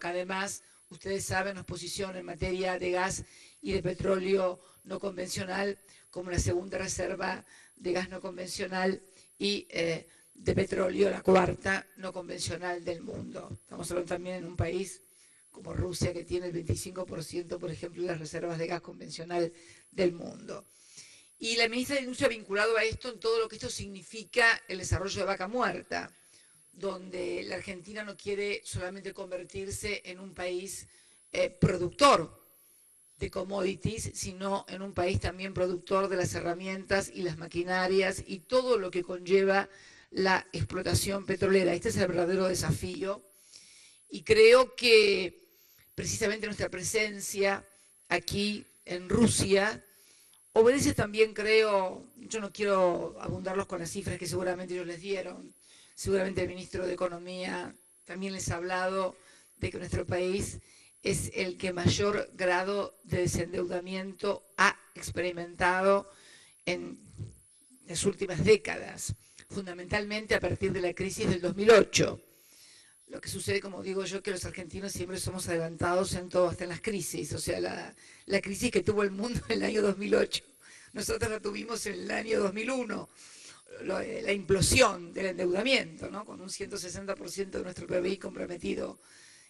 que además, ustedes saben, nos posiciona en materia de gas y de petróleo no convencional como la segunda reserva de gas no convencional y de petróleo, la cuarta no convencional del mundo. Estamos hablando también en un país como Rusia, que tiene el 25%, por ejemplo, de las reservas de gas convencional del mundo. Y la ministra de Industria ha vinculado a esto en todo lo que esto significa el desarrollo de Vaca Muerta, donde la Argentina no quiere solamente convertirse en un país productor de commodities, sino en un país también productor de las herramientas y las maquinarias y todo lo que conlleva la explotación petrolera. Este es el verdadero desafío y creo que precisamente nuestra presencia aquí en Rusia obedece también, creo, yo no quiero abundarlos con las cifras que seguramente ellos les dieron, seguramente el ministro de Economía también les ha hablado de que nuestro país es el que mayor grado de desendeudamiento ha experimentado en las últimas décadas, fundamentalmente a partir de la crisis del 2008. Lo que sucede, como digo yo, que los argentinos siempre somos adelantados en todo, hasta en las crisis. O sea, la crisis que tuvo el mundo en el año 2008, nosotros la tuvimos en el año 2001, la implosión del endeudamiento, ¿no? Con un 160% de nuestro PBI comprometido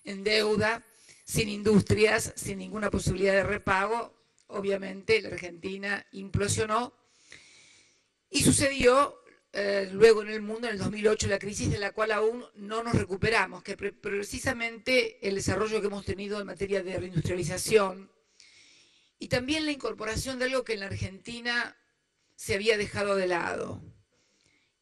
en deuda, sin industrias, sin ninguna posibilidad de repago. Obviamente la Argentina implosionó y sucedió luego en el mundo, en el 2008, la crisis de la cual aún no nos recuperamos, que precisamente el desarrollo que hemos tenido en materia de reindustrialización y también la incorporación de algo que en la Argentina se había dejado de lado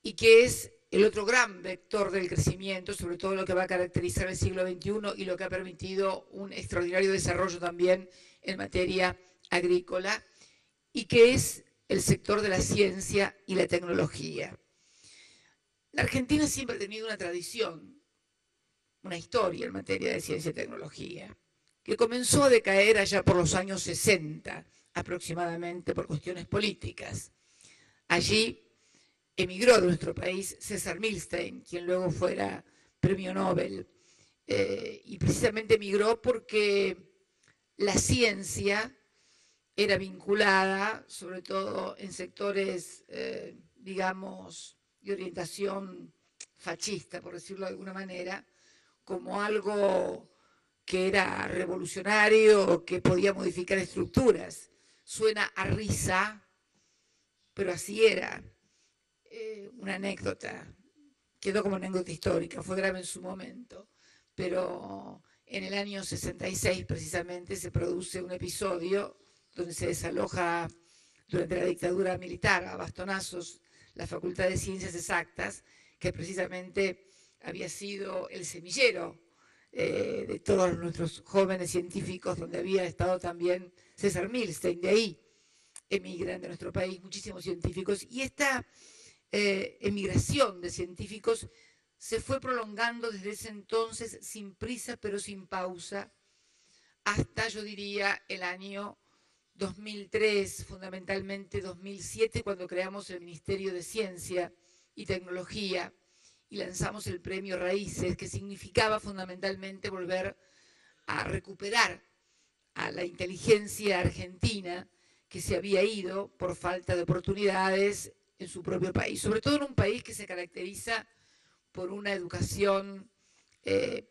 y que es el otro gran vector del crecimiento, sobre todo lo que va a caracterizar el siglo XXI y lo que ha permitido un extraordinario desarrollo también en materia agrícola, y que es el sector de la ciencia y la tecnología. La Argentina siempre ha tenido una tradición, una historia en materia de ciencia y tecnología, que comenzó a decaer allá por los años 60 aproximadamente por cuestiones políticas. Allí emigró de nuestro país César Milstein, quien luego fuera premio Nobel, y precisamente emigró porque la ciencia era vinculada, sobre todo en sectores, digamos, de orientación fascista, por decirlo de alguna manera, como algo que era revolucionario, que podía modificar estructuras. Suena a risa, pero así era. Una anécdota, quedó como anécdota histórica, fue grave en su momento, pero en el año 66 precisamente se produce un episodio donde se desaloja durante la dictadura militar a bastonazos la Facultad de Ciencias Exactas, que precisamente había sido el semillero de todos nuestros jóvenes científicos, donde había estado también César Milstein. De ahí emigran de nuestro país muchísimos científicos, y esta emigración de científicos se fue prolongando desde ese entonces sin prisa pero sin pausa hasta, yo diría, el año 2003, fundamentalmente 2007, cuando creamos el Ministerio de Ciencia y Tecnología y lanzamos el premio Raíces, que significaba fundamentalmente volver a recuperar a la inteligencia argentina que se había ido por falta de oportunidades en su propio país, sobre todo en un país que se caracteriza por una educación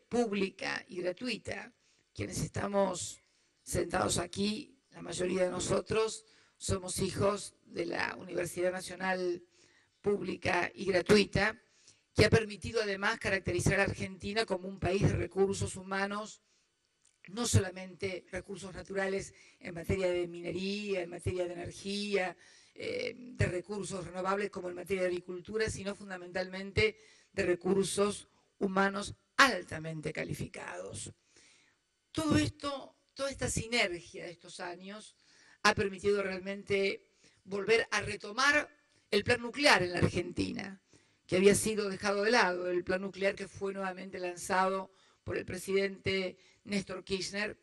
pública y gratuita. Quienes estamos sentados aquí, la mayoría de nosotros, somos hijos de la Universidad Nacional Pública y Gratuita, que ha permitido además caracterizar a Argentina como un país de recursos humanos, no solamente recursos naturales en materia de minería, en materia de energía, de recursos renovables como en materia de agricultura, sino fundamentalmente de recursos humanos altamente calificados. Todo esto, toda esta sinergia de estos años ha permitido realmente volver a retomar el plan nuclear en la Argentina, que había sido dejado de lado, el plan nuclear que fue nuevamente lanzado por el presidente Néstor Kirchner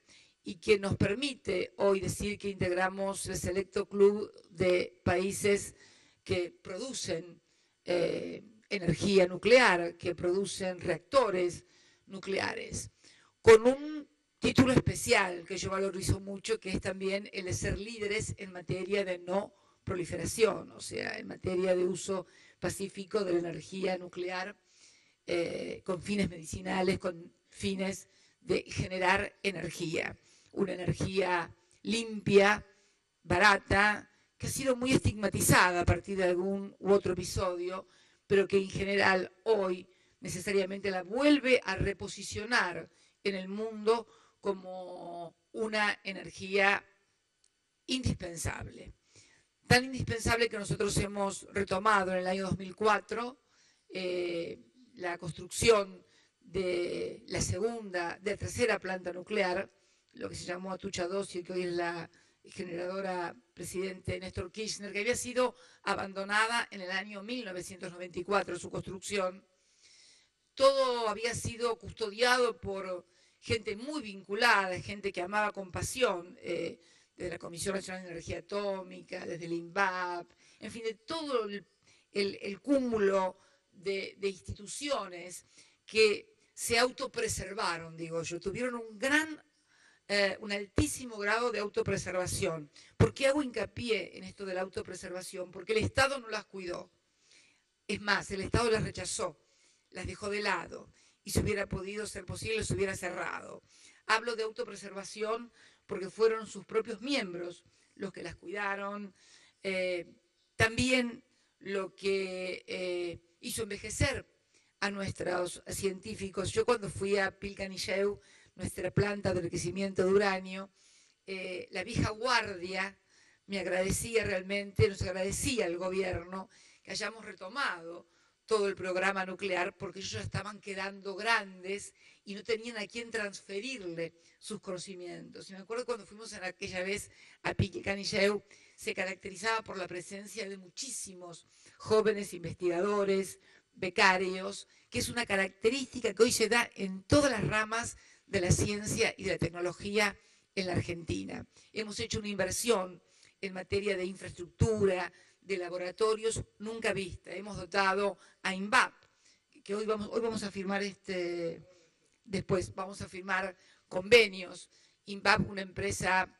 y que nos permite hoy decir que integramos el selecto club de países que producen energía nuclear, que producen reactores nucleares. con un título especial que yo valorizo mucho, que es también el de ser líderes en materia de no proliferación, o sea, en materia de uso pacífico de la energía nuclear, con fines medicinales, con fines de generar energía, una energía limpia, barata, que ha sido muy estigmatizada a partir de algún u otro episodio, pero que en general hoy necesariamente la vuelve a reposicionar en el mundo como una energía indispensable. Tan indispensable que nosotros hemos retomado en el año 2004 la construcción de la tercera planta nuclear, lo que se llamó Atucha 2 y que hoy es la generadora presidente Néstor Kirchner, que había sido abandonada en el año 1994, su construcción. Todo había sido custodiado por gente muy vinculada, gente que amaba con pasión, desde la Comisión Nacional de Energía Atómica, desde el INVAP, en fin, de todo el cúmulo de instituciones que se autopreservaron, digo yo, tuvieron un altísimo grado de autopreservación. ¿Por qué hago hincapié en esto de la autopreservación? Porque el Estado no las cuidó. Es más, el Estado las rechazó, las dejó de lado, y si hubiera podido ser posible, se hubiera cerrado. Hablo de autopreservación porque fueron sus propios miembros los que las cuidaron. También lo que hizo envejecer a nuestros científicos. Yo cuando fui a Pilcanilleu, nuestra planta de enriquecimiento de uranio, la vieja guardia me agradecía realmente, nos agradecía al gobierno que hayamos retomado todo el programa nuclear, porque ellos ya estaban quedando grandes y no tenían a quién transferirle sus conocimientos. Y me acuerdo cuando fuimos en aquella vez a Pilcanilleu, se caracterizaba por la presencia de muchísimos jóvenes investigadores, becarios, que es una característica que hoy se da en todas las ramas de la ciencia y de la tecnología en la Argentina. Hemos hecho una inversión en materia de infraestructura, de laboratorios nunca vista. Hemos dotado a INVAP, que hoy vamos a firmar después vamos a firmar convenios. INVAP, una empresa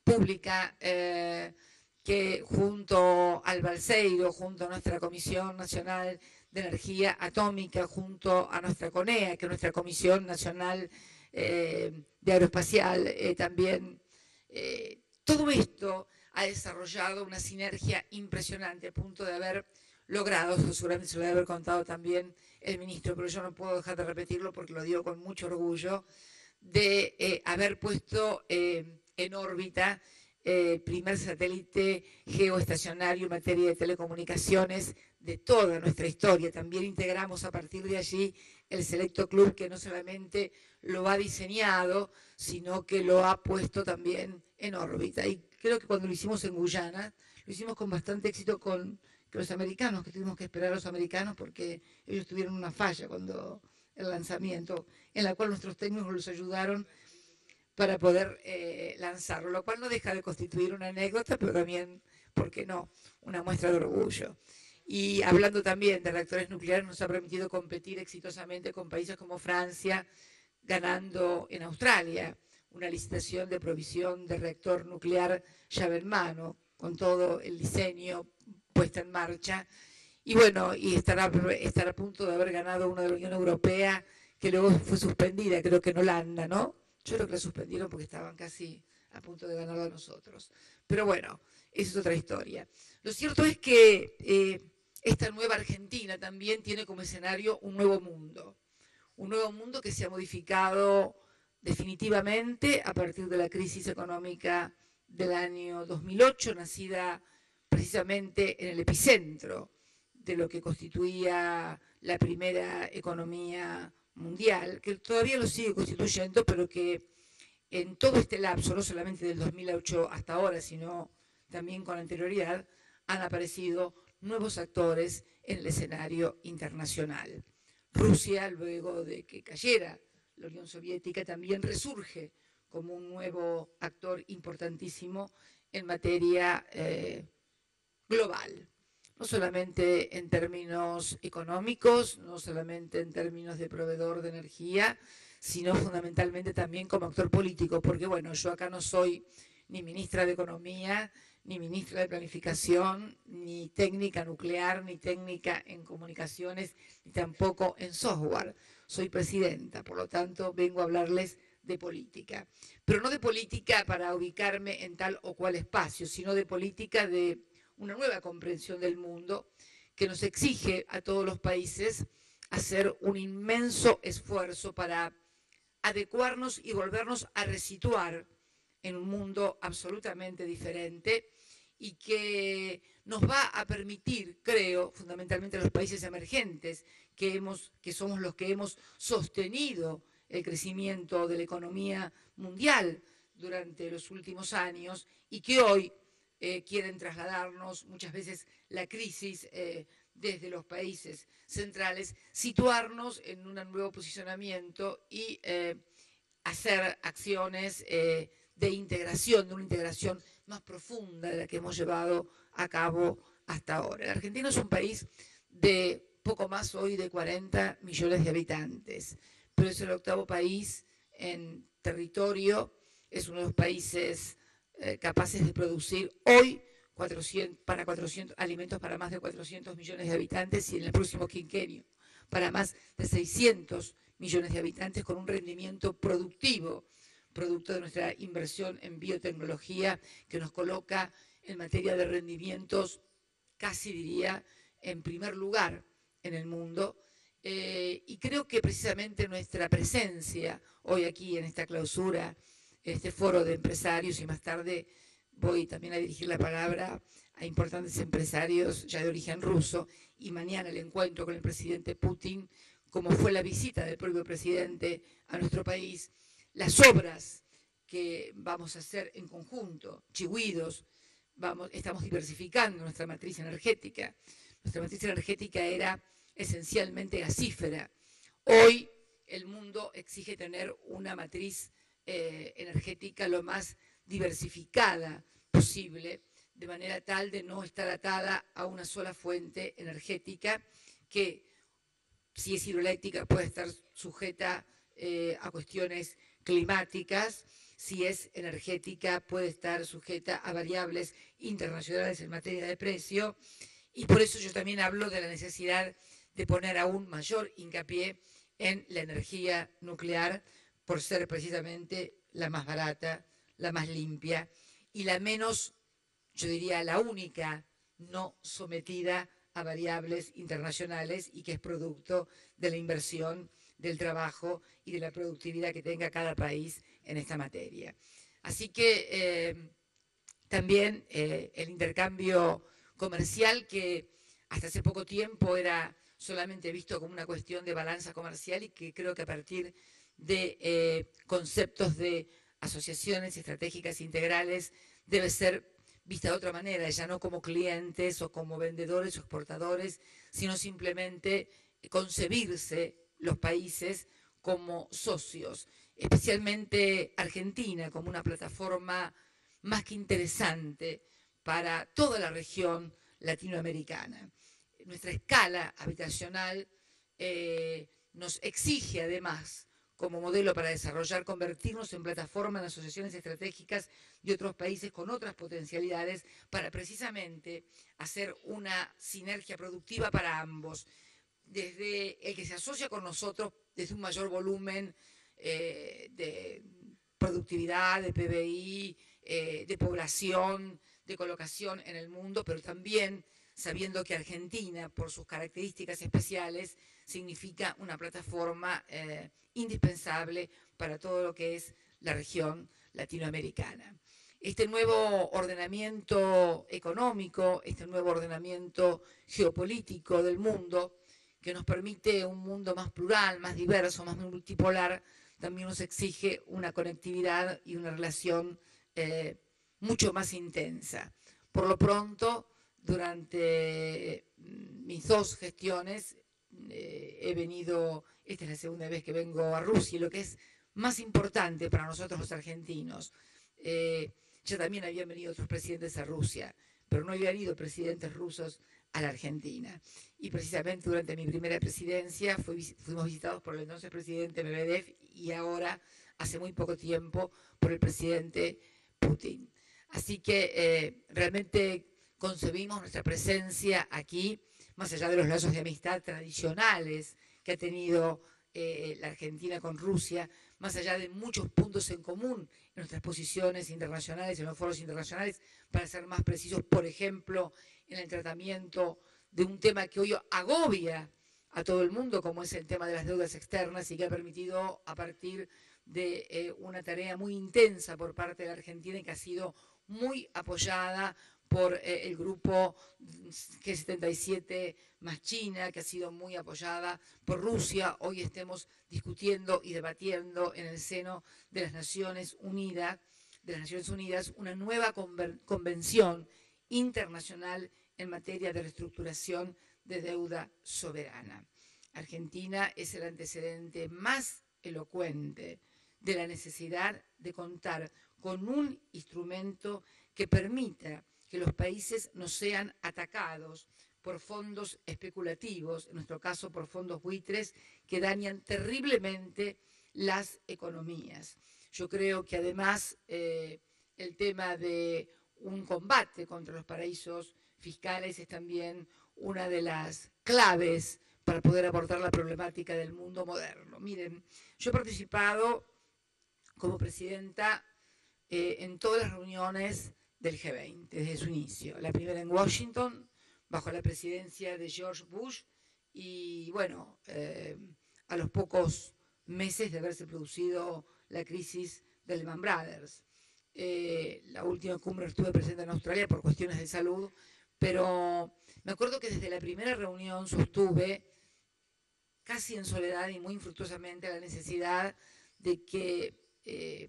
pública que junto al Balseiro, junto a nuestra Comisión Nacional de Energía Atómica, junto a nuestra CONEA, que es nuestra Comisión Nacional de Aeroespacial, también todo esto ha desarrollado una sinergia impresionante a punto de haber logrado, seguramente se lo debe haber contado también el ministro, pero yo no puedo dejar de repetirlo porque lo digo con mucho orgullo, de haber puesto en órbita el primer satélite geoestacionario en materia de telecomunicaciones de toda nuestra historia. También integramos a partir de allí el Selecto Club, que no solamente lo ha diseñado, sino que lo ha puesto también en órbita. Y creo que cuando lo hicimos en Guyana, lo hicimos con bastante éxito con los americanos, que tuvimos que esperar a los americanos porque ellos tuvieron una falla cuando el lanzamiento, en la cual nuestros técnicos los ayudaron para poder lanzarlo, lo cual no deja de constituir una anécdota, pero también, ¿por qué no?, una muestra de orgullo. Y hablando también de reactores nucleares, nos ha permitido competir exitosamente con países como Francia, ganando en Australia una licitación de provisión de reactor nuclear llave en mano, con todo el diseño puesta en marcha. Y bueno, y estar a punto de haber ganado una de la Unión Europea, que luego fue suspendida, creo que en Holanda, ¿no? Yo creo que la suspendieron porque estaban casi a punto de ganarlo a nosotros. Pero bueno, esa es otra historia. Lo cierto es que esta nueva Argentina también tiene como escenario un nuevo mundo que se ha modificado definitivamente a partir de la crisis económica del año 2008, nacida precisamente en el epicentro de lo que constituía la primera economía mundial, que todavía lo sigue constituyendo, pero que en todo este lapso, no solamente del 2008 hasta ahora, sino también con anterioridad, han aparecido nuevos actores en el escenario internacional. Rusia, luego de que cayera la Unión Soviética, también resurge como un nuevo actor importantísimo en materia global. No solamente en términos económicos, no solamente en términos de proveedor de energía, sino fundamentalmente también como actor político, porque bueno, yo acá no soy ni ministra de Economía, ni ministra de Planificación, ni técnica nuclear, ni técnica en comunicaciones, ni tampoco en software. Soy presidenta, por lo tanto vengo a hablarles de política. Pero no de política para ubicarme en tal o cual espacio, sino de política de una nueva comprensión del mundo que nos exige a todos los países hacer un inmenso esfuerzo para adecuarnos y volvernos a resituar en un mundo absolutamente diferente y que nos va a permitir, creo, fundamentalmente a los países emergentes, que somos los que hemos sostenido el crecimiento de la economía mundial durante los últimos años y que hoy quieren trasladarnos muchas veces la crisis desde los países centrales, situarnos en un nuevo posicionamiento y hacer acciones de integración, de una integración más profunda de la que hemos llevado a cabo hasta ahora. La Argentina es un país de poco más hoy de 40 millones de habitantes, pero es el octavo país en territorio, es uno de los países capaces de producir hoy 400 alimentos para más de 400 millones de habitantes y en el próximo quinquenio para más de 600 millones de habitantes con un rendimiento productivo, producto de nuestra inversión en biotecnología que nos coloca en materia de rendimientos, casi diría, en primer lugar en el mundo. Y creo que precisamente nuestra presencia hoy aquí en esta clausura, en este foro de empresarios, y más tarde voy también a dirigir la palabra a importantes empresarios ya de origen ruso, y mañana el encuentro con el presidente Putin, como fue la visita del propio presidente a nuestro país, las obras que vamos a hacer en conjunto, Chihuidos, estamos diversificando nuestra matriz energética. Nuestra matriz energética era esencialmente gasífera. Hoy el mundo exige tener una matriz energética lo más diversificada posible, de manera tal de no estar atada a una sola fuente energética que, si es hidroeléctrica, puede estar sujeta a cuestiones climáticas, si es energética puede estar sujeta a variables internacionales en materia de precio, y por eso yo también hablo de la necesidad de poner aún mayor hincapié en la energía nuclear, por ser precisamente la más barata, la más limpia y la menos, yo diría, la única no sometida a variables internacionales y que es producto de la inversión, del trabajo y de la productividad que tenga cada país en esta materia. Así que también el intercambio comercial, que hasta hace poco tiempo era solamente visto como una cuestión de balanza comercial y que creo que a partir de conceptos de asociaciones estratégicas integrales debe ser vista de otra manera, ya no como clientes o como vendedores o exportadores, sino simplemente concebirse los países como socios, especialmente Argentina como una plataforma más que interesante para toda la región latinoamericana. Nuestra escala habitacional nos exige además, como modelo para desarrollar, convertirnos en plataforma en asociaciones estratégicas de otros países con otras potencialidades para precisamente hacer una sinergia productiva para ambos. Desde el que se asocia con nosotros desde un mayor volumen de productividad, de PBI, de población, de colocación en el mundo, pero también sabiendo que Argentina, por sus características especiales, significa una plataforma indispensable para todo lo que es la región latinoamericana. Este nuevo ordenamiento económico, este nuevo ordenamiento geopolítico del mundo, que nos permite un mundo más plural, más diverso, más multipolar, también nos exige una conectividad y una relación mucho más intensa. Por lo pronto, durante mis dos gestiones, he venido, esta es la segunda vez que vengo a Rusia, y lo que es más importante para nosotros los argentinos, ya también habían venido otros presidentes a Rusia, pero no habían ido presidentes rusos a la Argentina. Y precisamente durante mi primera presidencia fuimos visitados por el entonces presidente Medvedev y ahora, hace muy poco tiempo, por el presidente Putin. Así que realmente concebimos nuestra presencia aquí, más allá de los lazos de amistad tradicionales que ha tenido la Argentina con Rusia, más allá de muchos puntos en común en nuestras posiciones internacionales, en los foros internacionales, para ser más precisos, por ejemplo, en el tratamiento de un tema que hoy agobia a todo el mundo, como es el tema de las deudas externas y que ha permitido, a partir de una tarea muy intensa por parte de la Argentina y que ha sido muy apoyada por el grupo G77 más China, que ha sido muy apoyada por Rusia. Hoy estemos discutiendo y debatiendo en el seno de las Naciones Unidas, una nueva convención internacional en materia de reestructuración de deuda soberana. Argentina es el antecedente más elocuente de la necesidad de contar con un instrumento que permita que los países no sean atacados por fondos especulativos, en nuestro caso por fondos buitres, que dañan terriblemente las economías. Yo creo que además el tema de un combate contra los paraísos fiscales es también una de las claves para poder abordar la problemática del mundo moderno. Miren, yo he participado como presidenta en todas las reuniones del G20 desde su inicio. La primera en Washington, bajo la presidencia de George Bush, y bueno, a los pocos meses de haberse producido la crisis de Lehman Brothers. La última cumbre estuve presente en Australia por cuestiones de salud, pero me acuerdo que desde la primera reunión sostuve, casi en soledad y muy infructuosamente, la necesidad de que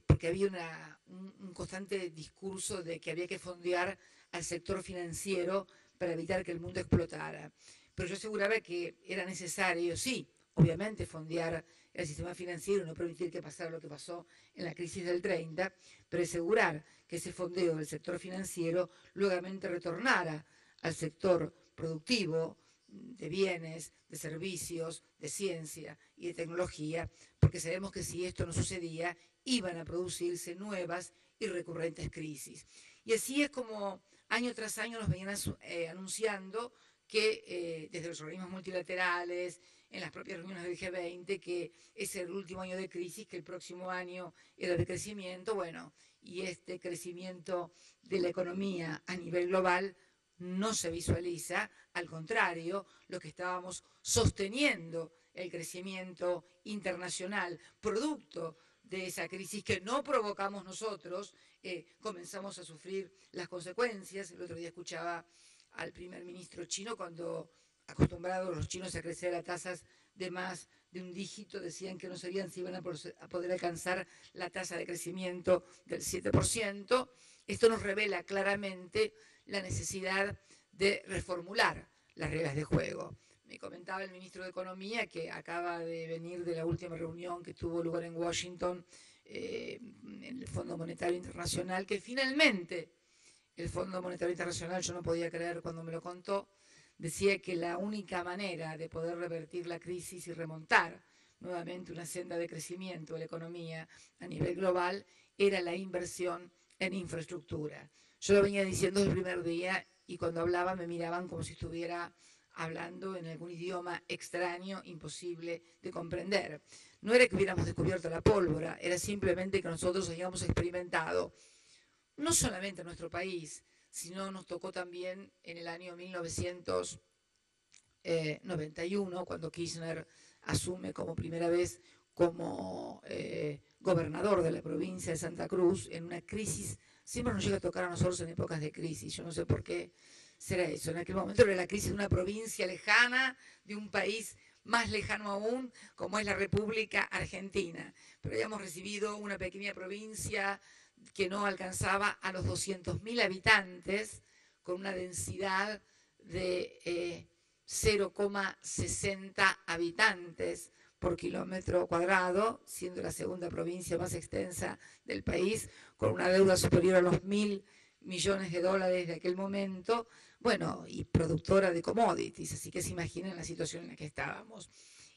porque había un constante discurso de que había que fondear al sector financiero para evitar que el mundo explotara. Pero yo aseguraba que era necesario, sí, obviamente, fondear el sistema financiero y no permitir que pasara lo que pasó en la crisis del 30, pero asegurar que ese fondeo del sector financiero luego retornara al sector productivo, de bienes, de servicios, de ciencia y de tecnología, porque sabemos que si esto no sucedía, iban a producirse nuevas y recurrentes crisis. Y así es como año tras año nos venían anunciando que desde los organismos multilaterales, en las propias reuniones del G20, que es el último año de crisis, que el próximo año era de crecimiento, bueno, y este crecimiento de la economía a nivel global no se visualiza, al contrario, lo que estábamos sosteniendo, el crecimiento internacional, producto de esa crisis que no provocamos nosotros, comenzamos a sufrir las consecuencias. El otro día escuchaba al primer ministro chino cuando, acostumbrados los chinos a crecer a tasas de más de un dígito, decían que no sabían si iban a poder alcanzar la tasa de crecimiento del 7%. Esto nos revela claramente la necesidad de reformular las reglas de juego. Me comentaba el ministro de Economía, que acaba de venir de la última reunión que tuvo lugar en Washington, en el Fondo Monetario Internacional, que finalmente el Fondo Monetario Internacional, yo no podía creer cuando me lo contó, decía que la única manera de poder revertir la crisis y remontar nuevamente una senda de crecimiento de la economía a nivel global era la inversión en infraestructura. Yo lo venía diciendo desde el primer día y cuando hablaba me miraban como si estuviera hablando en algún idioma extraño, imposible de comprender. No era que hubiéramos descubierto la pólvora, era simplemente que nosotros habíamos experimentado, no solamente en nuestro país, sino nos tocó también en el año 1991, cuando Kirchner asume como primera vez como gobernador de la provincia de Santa Cruz, en una crisis. Siempre nos llega a tocar a nosotros en épocas de crisis, yo no sé por qué será eso. En aquel momento era la crisis de una provincia lejana, de un país más lejano aún, como es la República Argentina. Pero habíamos recibido una pequeña provincia que no alcanzaba a los 200.000 habitantes, con una densidad de 0,60 habitantes por kilómetro cuadrado, siendo la segunda provincia más extensa del país, con una deuda superior a los 1.000 millones de dólares de aquel momento, bueno, y productora de commodities, así que se imaginan la situación en la que estábamos.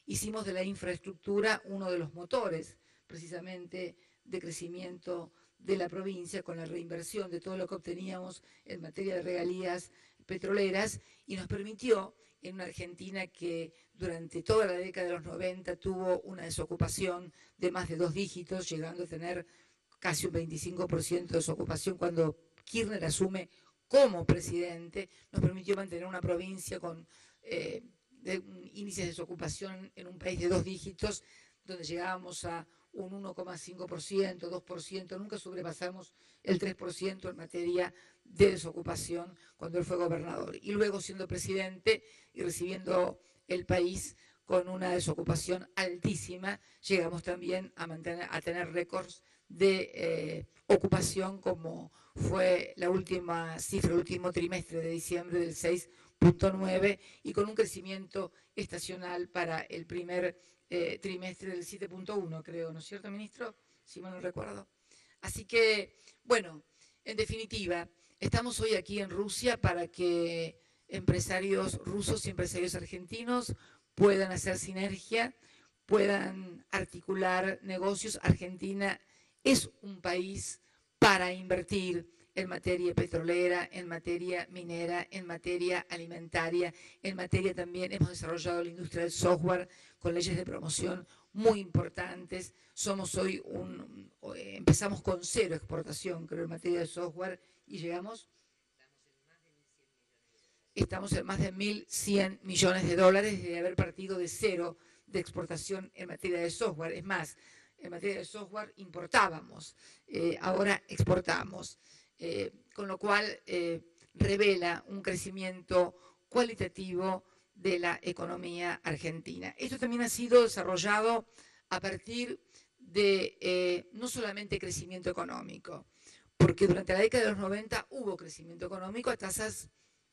Hicimos de la infraestructura uno de los motores, precisamente, de crecimiento de la provincia, con la reinversión de todo lo que obteníamos en materia de regalías petroleras, y nos permitió, en una Argentina que durante toda la década de los 90 tuvo una desocupación de más de 2 dígitos, llegando a tener casi un 25% de desocupación cuando Kirchner asume como presidente, nos permitió mantener una provincia con índices de desocupación en un país de 2 dígitos, donde llegábamos a un 1,5%, 2%, nunca sobrepasamos el 3% en materia de desocupación cuando él fue gobernador. Y luego, siendo presidente y recibiendo el país con una desocupación altísima, llegamos también a tener récords de ocupación, como fue la última cifra, el último trimestre de diciembre del 6,9, y con un crecimiento estacional para el primer trimestre del 7,1, creo, ¿no es cierto, ministro? Si mal no recuerdo. Así que, bueno, en definitiva, estamos hoy aquí en Rusia para que empresarios rusos y empresarios argentinos puedan hacer sinergia, puedan articular negocios. Argentina es un país para invertir en materia petrolera, en materia minera, en materia alimentaria, en materia también hemos desarrollado la industria del software con leyes de promoción muy importantes. Somos hoy empezamos con 0 exportación, creo, en materia de software, y llegamos, estamos en más de 1.100 millones de dólares de haber partido de 0 de exportación en materia de software. Es más, en materia de software importábamos, ahora exportamos, con lo cual revela un crecimiento cualitativo de la economía argentina. Esto también ha sido desarrollado a partir de no solamente crecimiento económico, porque durante la década de los 90 hubo crecimiento económico a tasas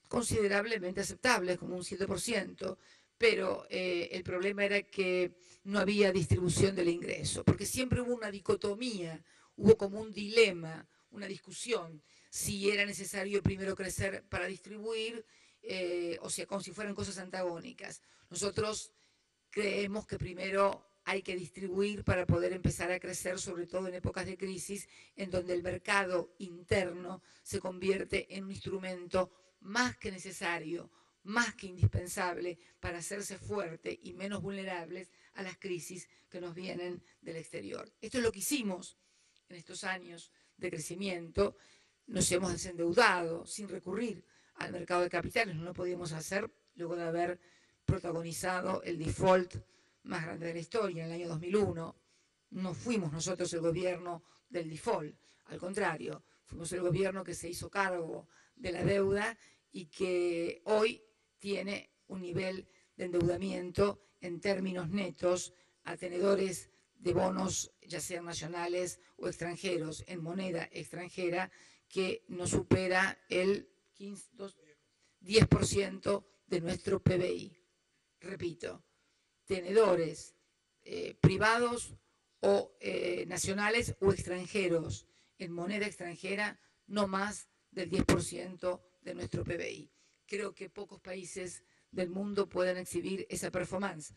considerablemente aceptables, como un 7%, pero el problema era que no había distribución del ingreso, porque siempre hubo una dicotomía, hubo como un dilema, una discusión, si era necesario primero crecer para distribuir, o sea, como si fueran cosas antagónicas. Nosotros creemos que primero hay que distribuir para poder empezar a crecer, sobre todo en épocas de crisis, en donde el mercado interno se convierte en un instrumento más que necesario, más que indispensable para hacerse fuerte y menos vulnerables a las crisis que nos vienen del exterior. Esto es lo que hicimos en estos años de crecimiento. Nos hemos desendeudado sin recurrir al mercado de capitales, no lo podíamos hacer luego de haber protagonizado el default más grande de la historia en el año 2001. No fuimos nosotros el gobierno del default, al contrario, fuimos el gobierno que se hizo cargo de la deuda y que hoy tiene un nivel de endeudamiento en términos netos a tenedores de bonos, ya sean nacionales o extranjeros, en moneda extranjera, que no supera el 10% de nuestro PBI. Repito, tenedores privados o nacionales o extranjeros en moneda extranjera, no más del 10% de nuestro PBI. Creo que pocos países del mundo pueden exhibir esa performance,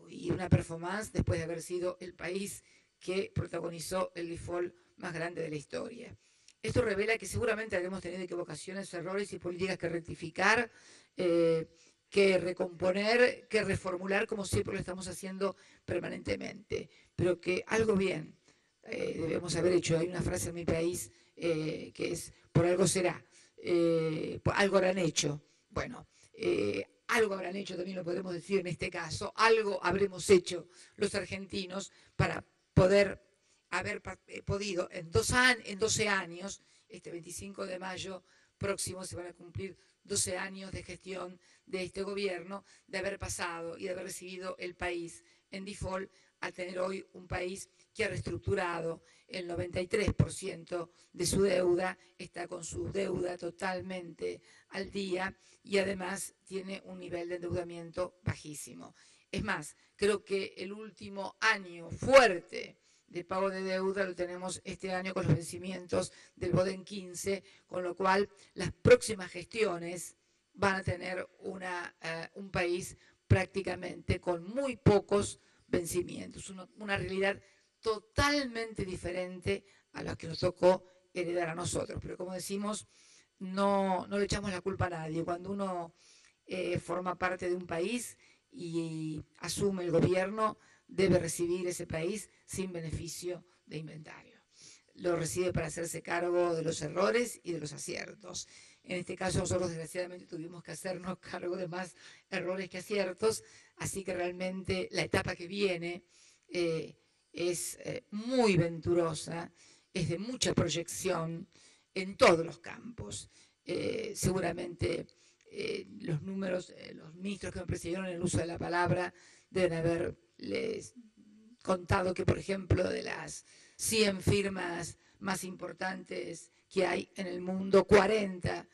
y una performance después de haber sido el país que protagonizó el default más grande de la historia. Esto revela que seguramente habremos tenido equivocaciones, errores y políticas que rectificar, que recomponer, que reformular, como siempre lo estamos haciendo permanentemente, pero que algo bien debemos haber hecho. Hay una frase en mi país que es, por algo será, algo habrán hecho. Bueno, algo habrán hecho, también lo podemos decir en este caso, algo habremos hecho los argentinos para poder haber podido en 12 años, este 25 de mayo próximo se van a cumplir 12 años de gestión de este gobierno, de haber pasado y de haber recibido el país en default, a tener hoy un país que ha reestructurado el 93% de su deuda, está con su deuda totalmente al día y además tiene un nivel de endeudamiento bajísimo. Es más, creo que el último año fuerte de pago de deuda lo tenemos este año con los vencimientos del BODEN 15, con lo cual las próximas gestiones van a tener un país prácticamente con muy pocos vencimientos, una realidad totalmente diferente a la que nos tocó heredar a nosotros. Pero como decimos, no le echamos la culpa a nadie. Cuando uno forma parte de un país y asume el gobierno, debe recibir ese país sin beneficio de inventario. Lo recibe para hacerse cargo de los errores y de los aciertos. En este caso nosotros desgraciadamente tuvimos que hacernos cargo de más errores que aciertos, así que realmente la etapa que viene es muy venturosa, es de mucha proyección en todos los campos. Seguramente los números, los ministros que me precedieron en el uso de la palabra deben haberles contado que, por ejemplo, de las 100 firmas más importantes que hay en el mundo, 40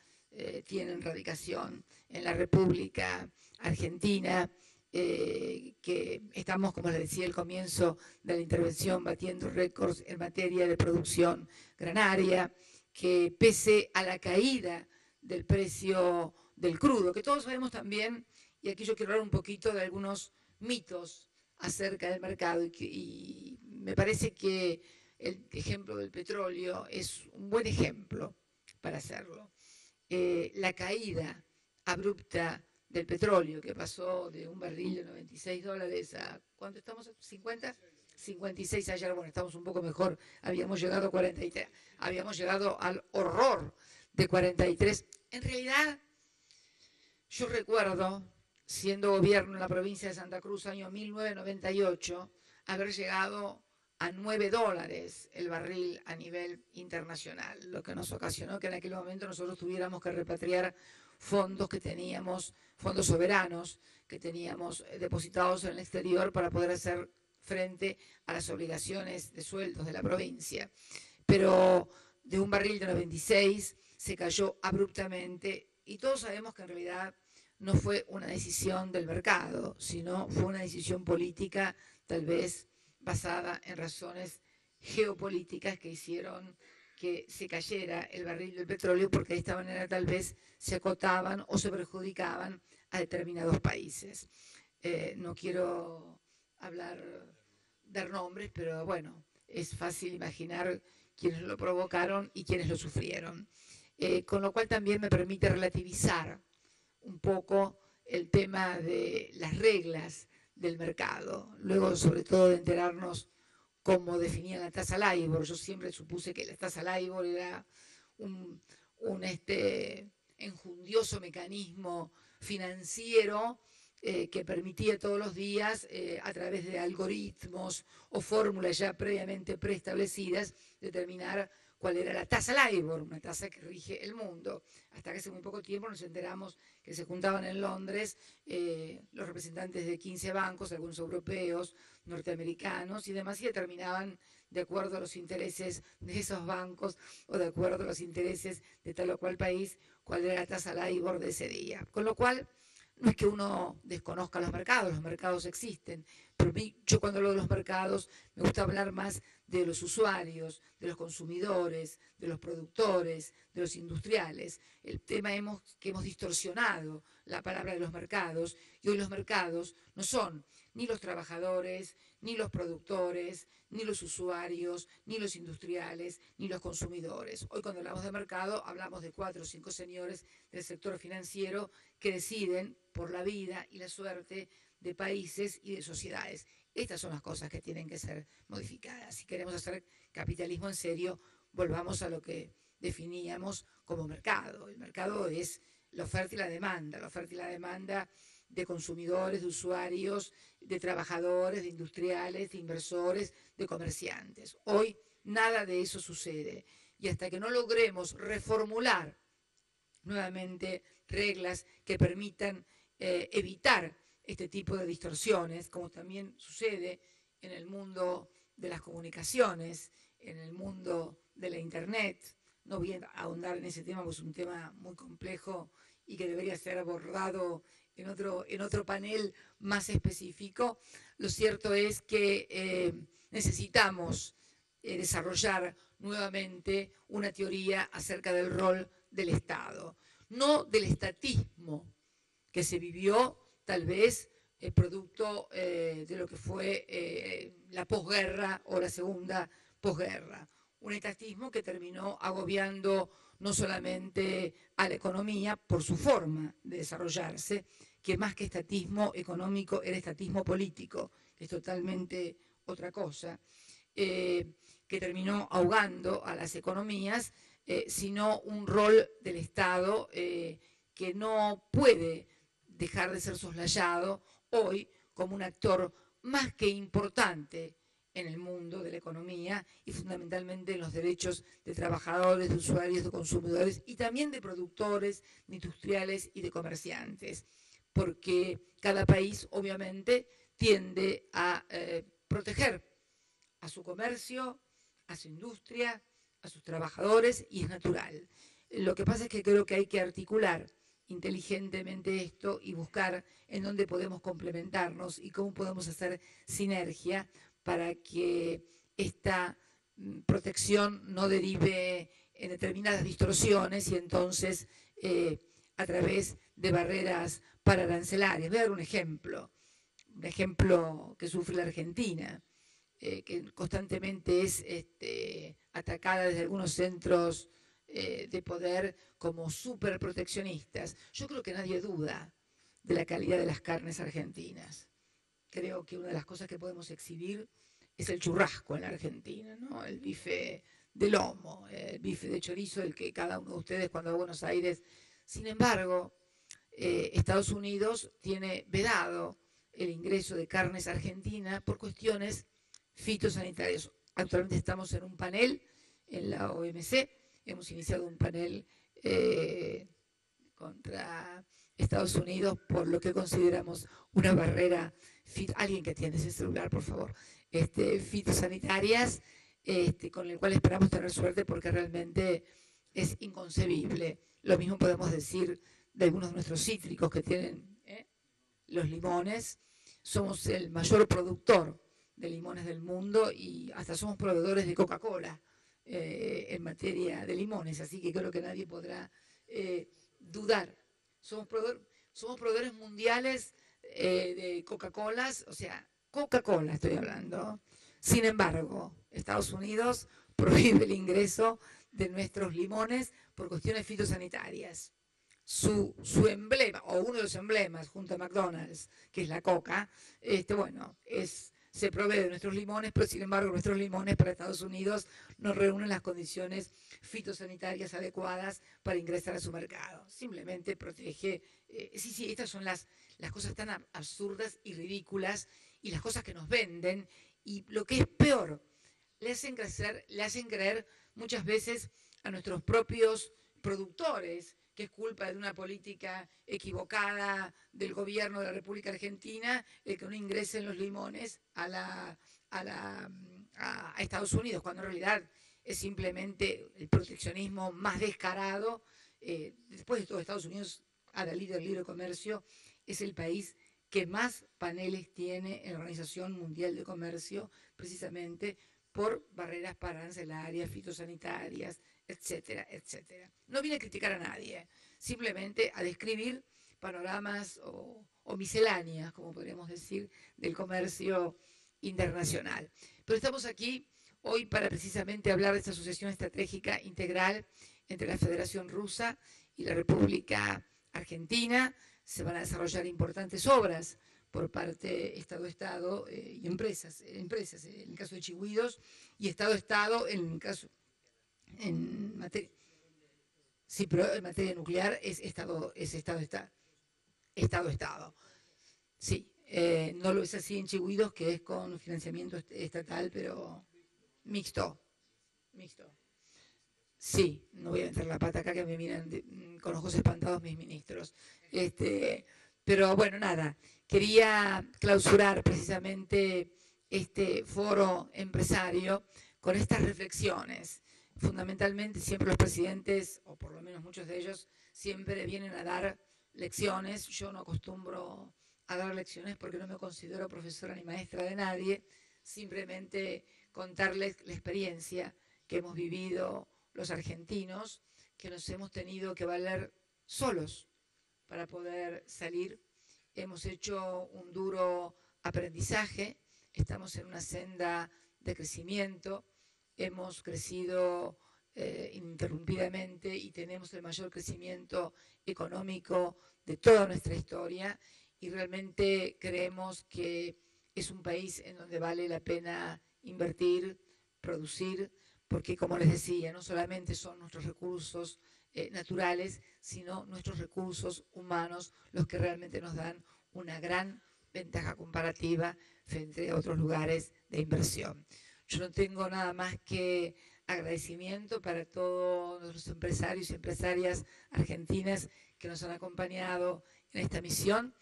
tienen radicación en la República Argentina, que estamos, como les decía al comienzo de la intervención, batiendo récords en materia de producción granaria, que pese a la caída del precio del crudo, que todos sabemos también, y aquí yo quiero hablar un poquito de algunos mitos acerca del mercado, y me parece que el ejemplo del petróleo es un buen ejemplo para hacerlo. La caída abrupta del petróleo, que pasó de un barril de $96 a, ¿cuánto estamos? ¿50? 56 ayer, bueno, estamos un poco mejor, habíamos llegado a 43, habíamos llegado al horror de 43. En realidad, yo recuerdo, siendo gobierno en la provincia de Santa Cruz, año 1998, haber llegado a $9 el barril a nivel internacional, lo que nos ocasionó que en aquel momento nosotros tuviéramos que repatriar fondos que teníamos, fondos soberanos que teníamos depositados en el exterior para poder hacer frente a las obligaciones de sueldos de la provincia. Pero de un barril de 96 se cayó abruptamente y todos sabemos que en realidad no fue una decisión del mercado, sino fue una decisión política, tal vez basada en razones geopolíticas que hicieron que se cayera el barril del petróleo, porque de esta manera tal vez se acotaban o se perjudicaban a determinados países. No quiero dar nombres, pero bueno, es fácil imaginar quienes lo provocaron y quienes lo sufrieron. Con lo cual también me permite relativizar un poco el tema de las reglas del mercado. Luego, sobre todo, de enterarnos cómo definían la tasa LIBOR. Yo siempre supuse que la tasa LIBOR era un enjundioso mecanismo financiero que permitía todos los días, a través de algoritmos o fórmulas ya previamente preestablecidas, determinar cuál era la tasa LIBOR, una tasa que rige el mundo. Hasta que hace muy poco tiempo nos enteramos que se juntaban en Londres los representantes de 15 bancos, algunos europeos, norteamericanos y demás, y determinaban de acuerdo a los intereses de esos bancos o de acuerdo a los intereses de tal o cual país, cuál era la tasa LIBOR de ese día. Con lo cual, no es que uno desconozca los mercados existen, pero yo cuando hablo de los mercados me gusta hablar más de los usuarios, de los consumidores, de los productores, de los industriales. El tema es que hemos distorsionado la palabra de los mercados y hoy los mercados no son ni los trabajadores, ni los productores, ni los usuarios, ni los industriales, ni los consumidores. Hoy cuando hablamos de mercado hablamos de 4 o 5 señores del sector financiero que deciden por la vida y la suerte de países y de sociedades. Estas son las cosas que tienen que ser modificadas. Si queremos hacer capitalismo en serio, volvamos a lo que definíamos como mercado. El mercado es la oferta y la demanda de consumidores, de usuarios, de trabajadores, de industriales, de inversores, de comerciantes. Hoy nada de eso sucede. Y hasta que no logremos reformular nuevamente reglas que permitan evitar este tipo de distorsiones, como también sucede en el mundo de las comunicaciones, en el mundo de la Internet. No voy a ahondar en ese tema, porque es un tema muy complejo y que debería ser abordado en otro panel más específico. Lo cierto es que necesitamos desarrollar nuevamente una teoría acerca del rol del Estado, no del estatismo que se vivió tal vez producto de lo que fue la posguerra o la segunda posguerra. Un estatismo que terminó agobiando no solamente a la economía por su forma de desarrollarse, que más que estatismo económico era estatismo político, que es totalmente otra cosa, que terminó ahogando a las economías, sino un rol del Estado que no puede dejar de ser soslayado hoy como un actor más que importante en el mundo de la economía y fundamentalmente en los derechos de trabajadores, de usuarios, de consumidores y también de productores, de industriales y de comerciantes, porque cada país obviamente tiende a proteger a su comercio, a su industria, a sus trabajadores y es natural. Lo que pasa es que creo que hay que articular inteligentemente esto y buscar en dónde podemos complementarnos y cómo podemos hacer sinergia para que esta protección no derive en determinadas distorsiones y entonces a través de barreras pararancelarias. Voy a dar un ejemplo que sufre la Argentina, que constantemente es atacada desde algunos centros de poder como súper proteccionistas. Yo creo que nadie duda de la calidad de las carnes argentinas. Creo que una de las cosas que podemos exhibir es el churrasco en la Argentina, ¿no? El bife de lomo, el bife de chorizo, el que cada uno de ustedes cuando va a Buenos Aires. Sin embargo, Estados Unidos tiene vedado el ingreso de carnes argentinas por cuestiones fitosanitarias. Actualmente estamos en un panel en la OMC, hemos iniciado un panel contra Estados Unidos por lo que consideramos una barrera, alguien que atiende ese celular, por favor, fitosanitarias, con el cual esperamos tener suerte porque realmente es inconcebible. Lo mismo podemos decir de algunos de nuestros cítricos que tienen los limones. Somos el mayor productor de limones del mundo y hasta somos proveedores de Coca-Cola en materia de limones, así que creo que nadie podrá dudar. Somos proveedores mundiales de Coca-Colas, o sea, Coca-Cola estoy hablando. Sin embargo, Estados Unidos prohíbe el ingreso de nuestros limones por cuestiones fitosanitarias. Su emblema, o uno de los emblemas, junto a McDonald's, que es la coca, bueno, se provee de nuestros limones, pero sin embargo nuestros limones para Estados Unidos no reúnen las condiciones fitosanitarias adecuadas para ingresar a su mercado. Simplemente protege. Sí, estas son las cosas tan absurdas y ridículas y las cosas que nos venden. Y lo que es peor, le hacen creer muchas veces a nuestros propios productores que es culpa de una política equivocada del gobierno de la República Argentina, el que no ingresen los limones a Estados Unidos, cuando en realidad es simplemente el proteccionismo más descarado. Después de todo, Estados Unidos, a la ley del libre comercio, es el país que más paneles tiene en la Organización Mundial de Comercio, precisamente por barreras arancelarias, fitosanitarias, etcétera, etcétera. No viene a criticar a nadie, simplemente a describir panoramas o misceláneas, como podríamos decir, del comercio internacional. Pero estamos aquí hoy para precisamente hablar de esta asociación estratégica integral entre la Federación Rusa y la República Argentina. Se van a desarrollar importantes obras por parte Estado-Estado y empresas, en el caso de Chihuidos, y Estado-Estado en el caso en materia. Sí, pero en materia nuclear es Estado-Estado. Estado-Estado. Sí, no lo es así en Chihuidos, que es con financiamiento estatal, pero mixto. Sí, no voy a meter la pata acá que me miran con ojos espantados mis ministros. Pero bueno, nada, quería clausurar precisamente este foro empresario con estas reflexiones. Fundamentalmente siempre los presidentes, o por lo menos muchos de ellos, siempre vienen a dar lecciones. Yo no acostumbro a dar lecciones porque no me considero profesora ni maestra de nadie, simplemente contarles la experiencia que hemos vivido los argentinos, que nos hemos tenido que valer solos para poder salir. Hemos hecho un duro aprendizaje, estamos en una senda de crecimiento, hemos crecido ininterrumpidamente y tenemos el mayor crecimiento económico de toda nuestra historia y realmente creemos que es un país en donde vale la pena invertir, producir, porque como les decía, no solamente son nuestros recursos naturales, sino nuestros recursos humanos los que realmente nos dan una gran ventaja comparativa frente a otros lugares de inversión. Yo no tengo nada más que agradecimiento para todos los empresarios y empresarias argentinas que nos han acompañado en esta misión.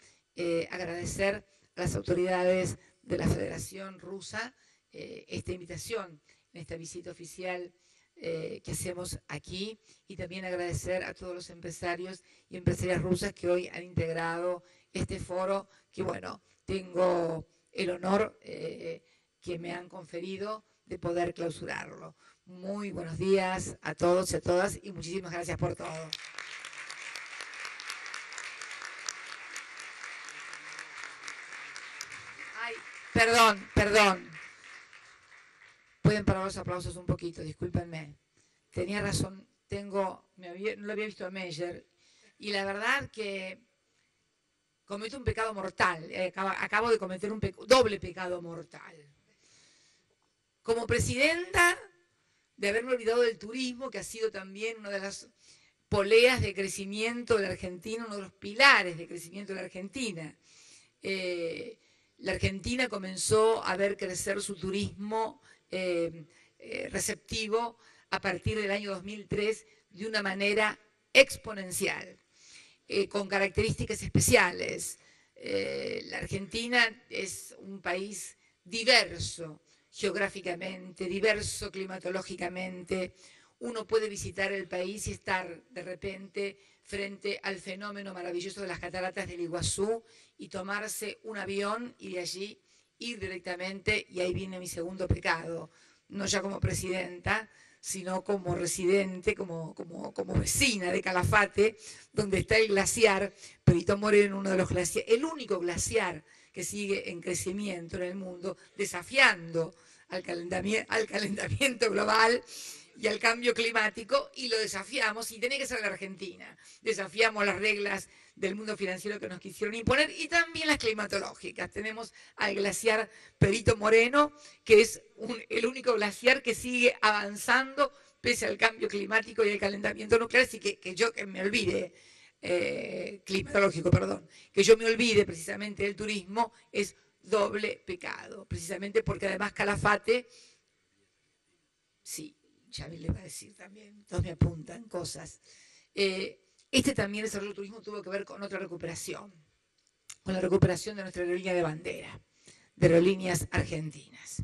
Agradecer a las autoridades de la Federación Rusa esta invitación en esta visita oficial que hacemos aquí y también agradecer a todos los empresarios y empresarias rusas que hoy han integrado este foro que, bueno, tengo el honor que me han conferido de poder clausurarlo. Muy buenos días a todos y a todas y muchísimas gracias por todo. Ay, perdón. Pueden parar los aplausos un poquito, discúlpenme. Tenía razón, no lo había visto a Meyer, y la verdad que cometo un pecado mortal, acabo de cometer un doble pecado mortal. Como presidenta, de haberme olvidado del turismo, que ha sido también una de las poleas de crecimiento de la Argentina, uno de los pilares de crecimiento de la Argentina. La Argentina comenzó a ver crecer su turismo receptivo a partir del año 2003 de una manera exponencial, con características especiales. La Argentina es un país diverso geográficamente, diverso climatológicamente. Uno puede visitar el país y estar de repente frente al fenómeno maravilloso de las cataratas del Iguazú y tomarse un avión y de allí ir directamente, y ahí viene mi segundo pecado, no ya como presidenta, sino como residente, como vecina de Calafate, donde está el glaciar Perito Moreno, uno de los glaciares, el único glaciar que sigue en crecimiento en el mundo, desafiando al calentamiento global y al cambio climático, y lo desafiamos, y tiene que ser la Argentina. Desafiamos las reglas del mundo financiero que nos quisieron imponer y también las climatológicas. Tenemos al glaciar Perito Moreno, que es el único glaciar que sigue avanzando pese al cambio climático y al calentamiento nuclear, así que me olvide, climatológico, perdón, que yo me olvide precisamente del turismo es doble pecado, precisamente porque además Calafate, sí, ya le va a decir también, todos me apuntan cosas. Este también desarrollo del turismo tuvo que ver con otra recuperación, con la recuperación de nuestra aerolínea de bandera, de aerolíneas argentinas.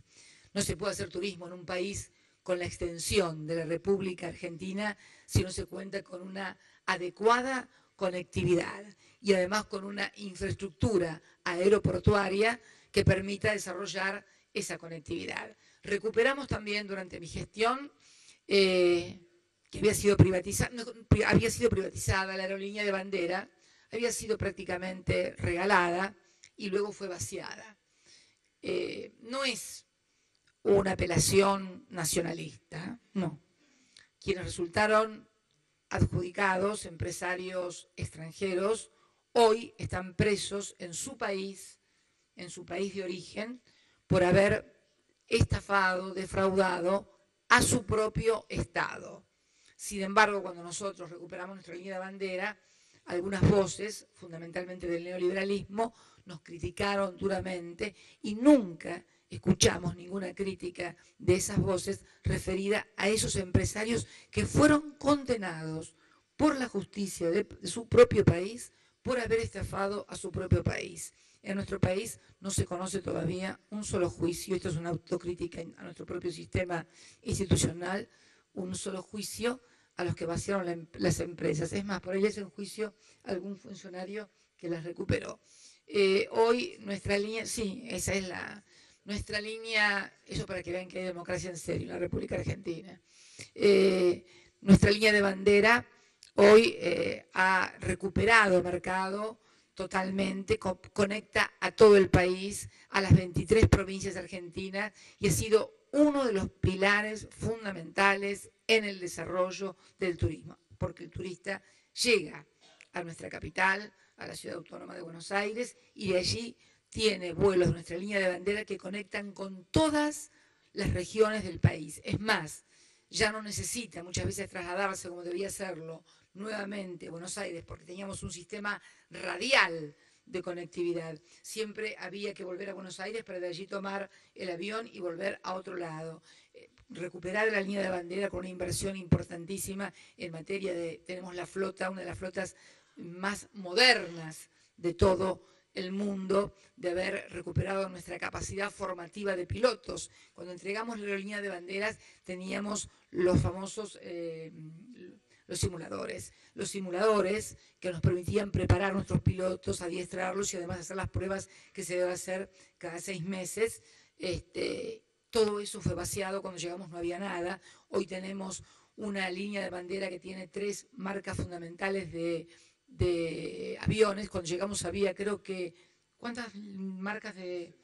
No se puede hacer turismo en un país con la extensión de la República Argentina si no se cuenta con una adecuada conectividad y además con una infraestructura aeroportuaria que permita desarrollar esa conectividad. Recuperamos también durante mi gestión que había sido privatizada la aerolínea de bandera, había sido prácticamente regalada y luego fue vaciada. No es una apelación nacionalista, no. Quienes resultaron adjudicados, empresarios extranjeros, hoy están presos en su país de origen, por haber estafado, defraudado a su propio Estado. Sin embargo, cuando nosotros recuperamos nuestra línea de bandera, algunas voces, fundamentalmente del neoliberalismo, nos criticaron duramente y nunca escuchamos ninguna crítica de esas voces referida a esos empresarios que fueron condenados por la justicia de su propio país por haber estafado a su propio país. En nuestro país no se conoce todavía un solo juicio, esto es una autocrítica a nuestro propio sistema institucional, un solo juicio a los que vaciaron las empresas. Es más, por ahí es en juicio algún funcionario que las recuperó. Hoy nuestra línea, sí, esa es nuestra línea, eso para que vean que hay democracia en serio en la República Argentina, nuestra línea de bandera hoy ha recuperado mercado totalmente, conecta a todo el país, a las 23 provincias argentinas y ha sido uno de los pilares fundamentales en el desarrollo del turismo, porque el turista llega a nuestra capital, a la ciudad autónoma de Buenos Aires, y de allí tiene vuelos de nuestra línea de bandera que conectan con todas las regiones del país. Es más, ya no necesita muchas veces trasladarse como debía hacerlo nuevamente a Buenos Aires, porque teníamos un sistema radial de conectividad. Siempre había que volver a Buenos Aires para de allí tomar el avión y volver a otro lado. Recuperar la línea de bandera con una inversión importantísima en materia de, tenemos la flota, una de las flotas más modernas de todo el mundo, de haber recuperado nuestra capacidad formativa de pilotos. Cuando entregamos la línea de banderas teníamos los famosos los simuladores que nos permitían preparar a nuestros pilotos, adiestrarlos y además hacer las pruebas que se debe hacer cada 6 meses. Todo eso fue vaciado, cuando llegamos no había nada. Hoy tenemos una línea de bandera que tiene 3 marcas fundamentales de aviones. Cuando llegamos había, creo que, ¿cuántas marcas de...?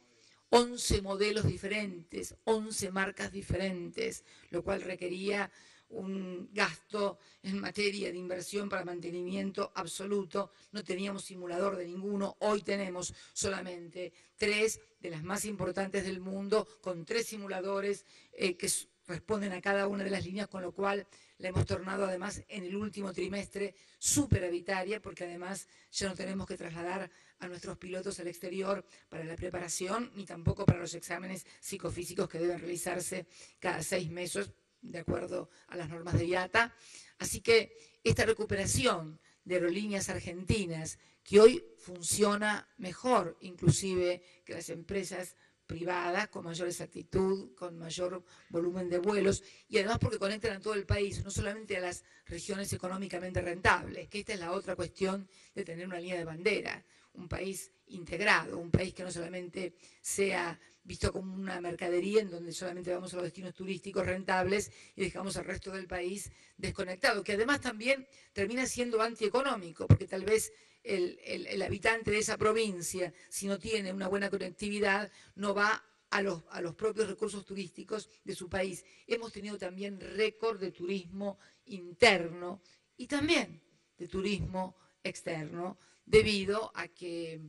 11 modelos diferentes, 11 marcas diferentes, lo cual requería un gasto en materia de inversión para mantenimiento absoluto. No teníamos simulador de ninguno. Hoy tenemos solamente 3 de las más importantes del mundo, con 3 simuladores que responden a cada una de las líneas, con lo cual la hemos tornado además en el último trimestre superavitaria, porque además ya no tenemos que trasladar a nuestros pilotos al exterior para la preparación, ni tampoco para los exámenes psicofísicos que deben realizarse cada 6 meses, de acuerdo a las normas de IATA. Así que esta recuperación de aerolíneas argentinas, que hoy funciona mejor inclusive que las empresas privadas, con mayor exactitud, con mayor volumen de vuelos, y además porque conectan a todo el país, no solamente a las regiones económicamente rentables, que esta es la otra cuestión de tener una línea de bandera, un país integrado, un país que no solamente sea visto como una mercadería en donde solamente vamos a los destinos turísticos rentables y dejamos al resto del país desconectado, que además también termina siendo antieconómico, porque tal vez el habitante de esa provincia, si no tiene una buena conectividad, no va a los propios recursos turísticos de su país. Hemos tenido también récord de turismo interno y también de turismo externo, debido a que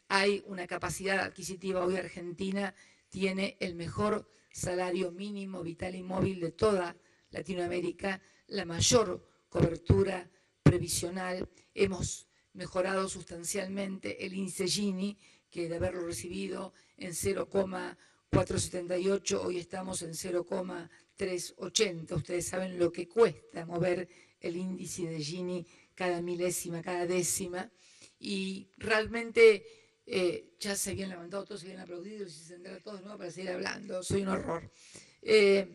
hay una capacidad adquisitiva. Hoy Argentina tiene el mejor salario mínimo vital y móvil de toda Latinoamérica, la mayor cobertura previsional. Hemos mejorado sustancialmente el índice Gini, que de haberlo recibido en 0,478, hoy estamos en 0,380. Ustedes saben lo que cuesta mover el índice de Gini cada milésima, cada décima, y realmente ya se habían levantado todos, se habían aplaudido y se sentaron todos de nuevo para seguir hablando. Soy un horror. Pero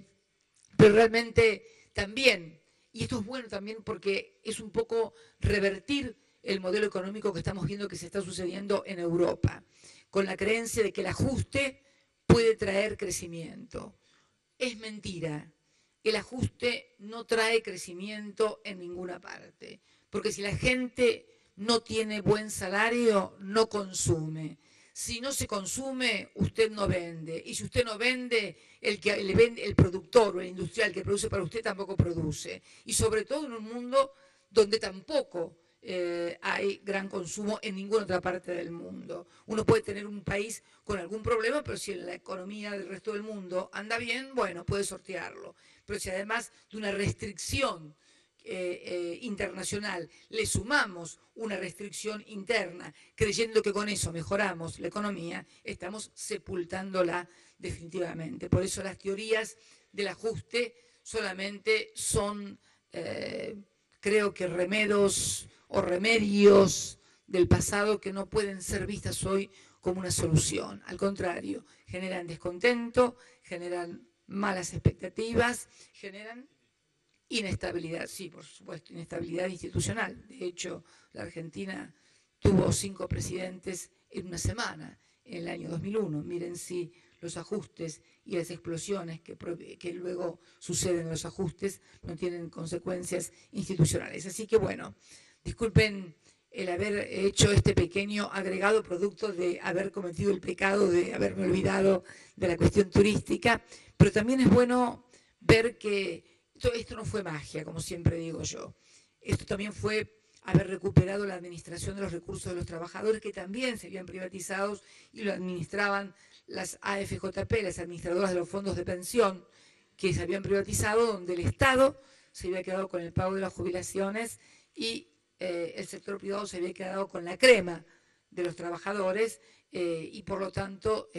realmente también, y esto es bueno también porque es un poco revertir el modelo económico que estamos viendo que se está sucediendo en Europa, con la creencia de que el ajuste puede traer crecimiento. Es mentira. El ajuste no trae crecimiento en ninguna parte, porque si la gente no tiene buen salario, no consume. Si no se consume, usted no vende. Y si usted no vende, el productor o el industrial que produce para usted tampoco produce. Y sobre todo en un mundo donde tampoco hay gran consumo en ninguna otra parte del mundo. Uno puede tener un país con algún problema, pero si la economía del resto del mundo anda bien, bueno, puede sortearlo. Pero si además de una restricción internacional le sumamos una restricción interna, creyendo que con eso mejoramos la economía, estamos sepultándola definitivamente. Por eso las teorías del ajuste solamente son, creo que remedios del pasado que no pueden ser vistas hoy como una solución. Al contrario, generan descontento, generan malas expectativas, generan inestabilidad, sí, por supuesto, inestabilidad institucional. De hecho, la Argentina tuvo 5 presidentes en una semana, en el año 2001. Miren si los ajustes y las explosiones que luego suceden en los ajustes no tienen consecuencias institucionales. Así que bueno, disculpen el haber hecho este pequeño agregado producto de haber cometido el pecado de haberme olvidado de la cuestión turística, pero también es bueno ver que esto no fue magia, como siempre digo yo. Esto también fue haber recuperado la administración de los recursos de los trabajadores que también se habían privatizado y lo administraban las AFJP, las administradoras de los fondos de pensión que se habían privatizado, donde el Estado se había quedado con el pago de las jubilaciones y el sector privado se había quedado con la crema de los trabajadores y por lo tanto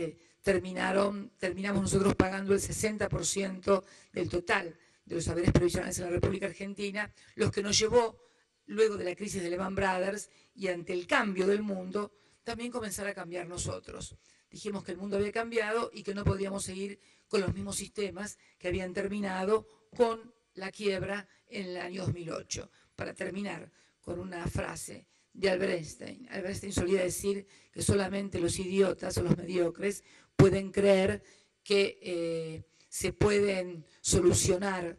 terminamos nosotros pagando el 60% del total de los haberes previsionales en la República Argentina, los que nos llevó, luego de la crisis de Lehman Brothers y ante el cambio del mundo, también comenzar a cambiar nosotros. Dijimos que el mundo había cambiado y que no podíamos seguir con los mismos sistemas que habían terminado con la quiebra en el año 2008. Para terminar con una frase de Albert Einstein. Albert Einstein solía decir que solamente los idiotas o los mediocres pueden creer que se pueden solucionar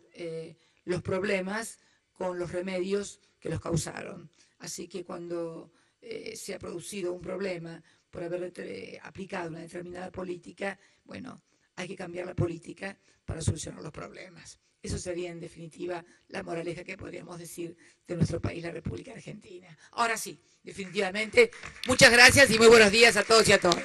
los problemas con los remedios que los causaron. Así que cuando se ha producido un problema por haber aplicado una determinada política, bueno, hay que cambiar la política para solucionar los problemas. Eso sería, en definitiva, la moraleja que podríamos decir de nuestro país, la República Argentina. Ahora sí, definitivamente, muchas gracias y muy buenos días a todos y a todas.